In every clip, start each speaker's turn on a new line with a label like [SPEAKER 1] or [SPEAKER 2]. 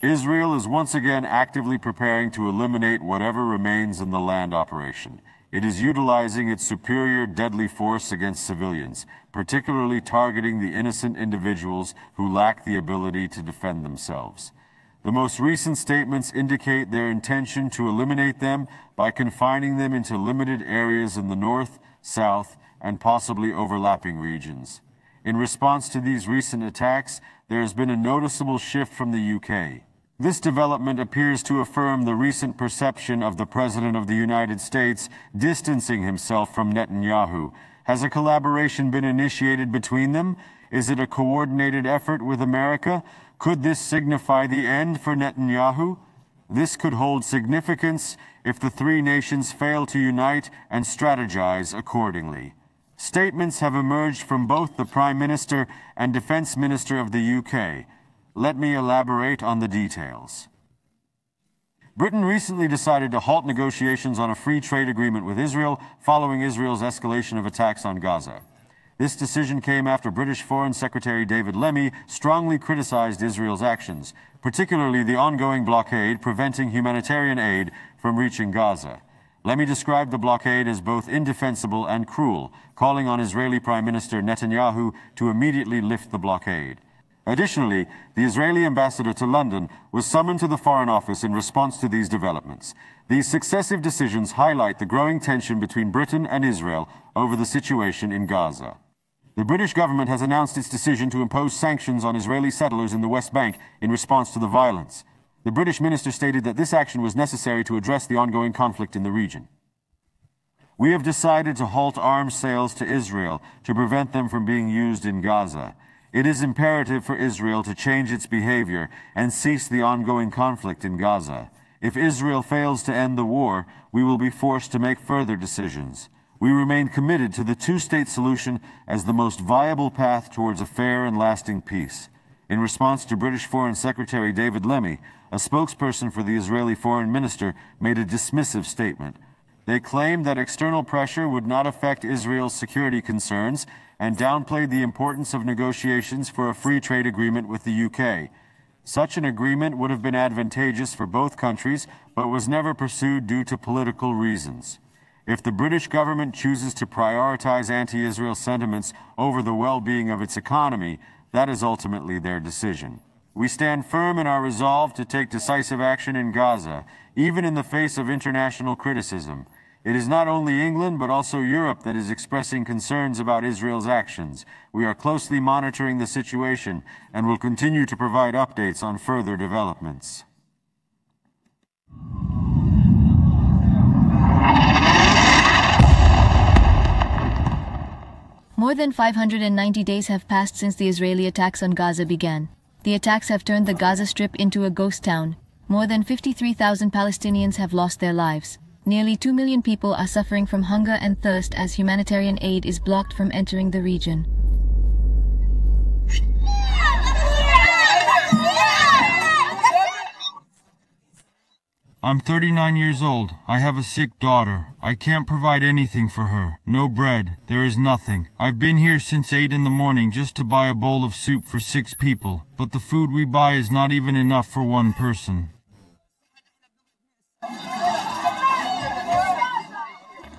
[SPEAKER 1] Israel is once again actively preparing to eliminate whatever remains in the land operation. It is utilizing its superior deadly force against civilians, particularly targeting the innocent individuals who lack the ability to defend themselves. The most recent statements indicate their intention to eliminate them by confining them into limited areas in the north, south, and possibly overlapping regions. In response to these recent attacks, there has been a noticeable shift from the UK. This development appears to affirm the recent perception of the President of the United States distancing himself from Netanyahu. Has a collaboration been initiated between them? Is it a coordinated effort with America? Could this signify the end for Netanyahu? This could hold significance if the three nations fail to unite and strategize accordingly. Statements have emerged from both the Prime Minister and Defense Minister of the UK. Let me elaborate on the details. Britain recently decided to halt negotiations on a free trade agreement with Israel following Israel's escalation of attacks on Gaza. This decision came after British Foreign Secretary David Lemmy strongly criticized Israel's actions, particularly the ongoing blockade preventing humanitarian aid from reaching Gaza. Lemmy described the blockade as both indefensible and cruel, calling on Israeli Prime Minister Netanyahu to immediately lift the blockade. Additionally, the Israeli ambassador to London was summoned to the Foreign Office in response to these developments. These successive decisions highlight the growing tension between Britain and Israel over the situation in Gaza. The British government has announced its decision to impose sanctions on Israeli settlers in the West Bank in response to the violence. The British minister stated that this action was necessary to address the ongoing conflict in the region. We have decided to halt arms sales to Israel to prevent them from being used in Gaza. It is imperative for Israel to change its behavior and cease the ongoing conflict in Gaza. If Israel fails to end the war, we will be forced to make further decisions. We remain committed to the two-state solution as the most viable path towards a fair and lasting peace. In response to British Foreign Secretary David Lemmy, a spokesperson for the Israeli Foreign Minister made a dismissive statement. They claimed that external pressure would not affect Israel's security concerns and downplayed the importance of negotiations for a free trade agreement with the UK. Such an agreement would have been advantageous for both countries, but was never pursued due to political reasons. If the British government chooses to prioritize anti-Israel sentiments over the well-being of its economy, that is ultimately their decision. We stand firm in our resolve to take decisive action in Gaza, even in the face of international criticism. It is not only England, but also Europe that is expressing concerns about Israel's actions. We are closely monitoring the situation and will continue to provide updates on further developments.
[SPEAKER 2] More than 590 days have passed since the Israeli attacks on Gaza began. The attacks have turned the Gaza Strip into a ghost town. More than 53,000 Palestinians have lost their lives. Nearly 2 million people are suffering from hunger and thirst as humanitarian aid is blocked from entering the region.
[SPEAKER 3] I'm 39 years old. I have a sick daughter. I can't provide anything for her. No bread. There is nothing. I've been here since 8 in the morning just to buy a bowl of soup for 6 people. But the food we buy is not even enough for one person.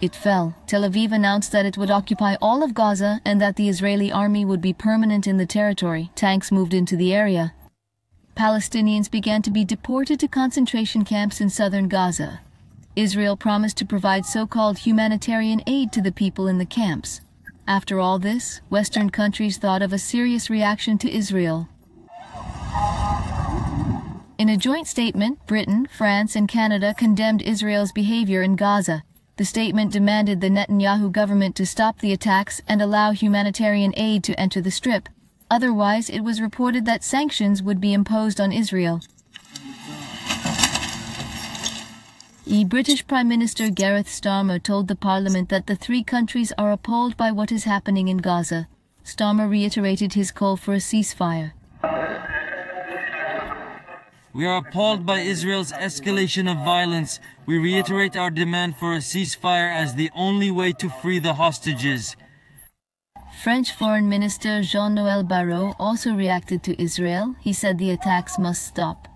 [SPEAKER 2] It fell. Tel Aviv announced that it would occupy all of Gaza and that the Israeli army would be permanent in the territory. Tanks moved into the area. Palestinians began to be deported to concentration camps in southern Gaza. Israel promised to provide so-called humanitarian aid to the people in the camps. After all this, Western countries thought of a serious reaction to Israel. In a joint statement, Britain, France, and Canada condemned Israel's behavior in Gaza. The statement demanded the Netanyahu government to stop the attacks and allow humanitarian aid to enter the Strip. Otherwise, it was reported that sanctions would be imposed on Israel. British Prime Minister Gareth Starmer told the Parliament that the three countries are appalled by what is happening in Gaza. Starmer reiterated his call for a ceasefire.
[SPEAKER 4] We are appalled by Israel's escalation of violence. We reiterate our demand for a ceasefire as the only way to free the hostages.
[SPEAKER 2] French Foreign Minister Jean-Noël Barrot also reacted to Israel. He said the attacks must stop.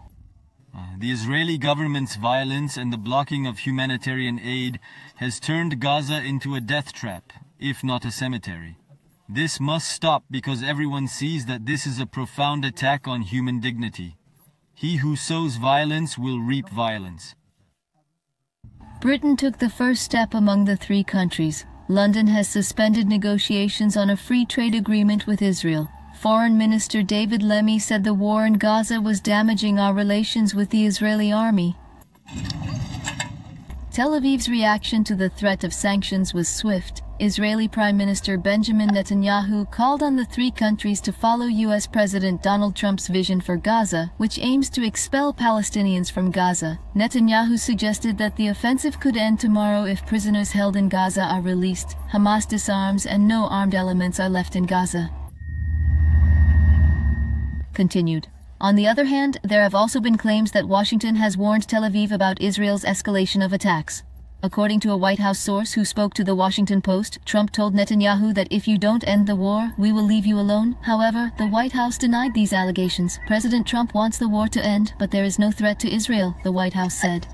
[SPEAKER 4] the Israeli government's violence and the blocking of humanitarian aid has turned Gaza into a death trap, if not a cemetery. This must stop because everyone sees that this is a profound attack on human dignity. He who sows violence will reap violence.
[SPEAKER 2] Britain took the first step among the three countries. London has suspended negotiations on a free trade agreement with Israel. Foreign Minister David Lemmy said the war in Gaza was damaging our relations with the Israeli army. Tel Aviv's reaction to the threat of sanctions was swift. Israeli Prime Minister Benjamin Netanyahu called on the three countries to follow U.S. President Donald Trump's vision for Gaza, which aims to expel Palestinians from Gaza. Netanyahu suggested that the offensive could end tomorrow if prisoners held in Gaza are released, Hamas disarms, and no armed elements are left in Gaza. Continued. On the other hand, there have also been claims that Washington has warned Tel Aviv about Israel's escalation of attacks. According to a White House source who spoke to the Washington Post, Trump told Netanyahu that if you don't end the war, we will leave you alone. However, the White House denied these allegations. President Trump wants the war to end, but there is no threat to Israel, the White House said.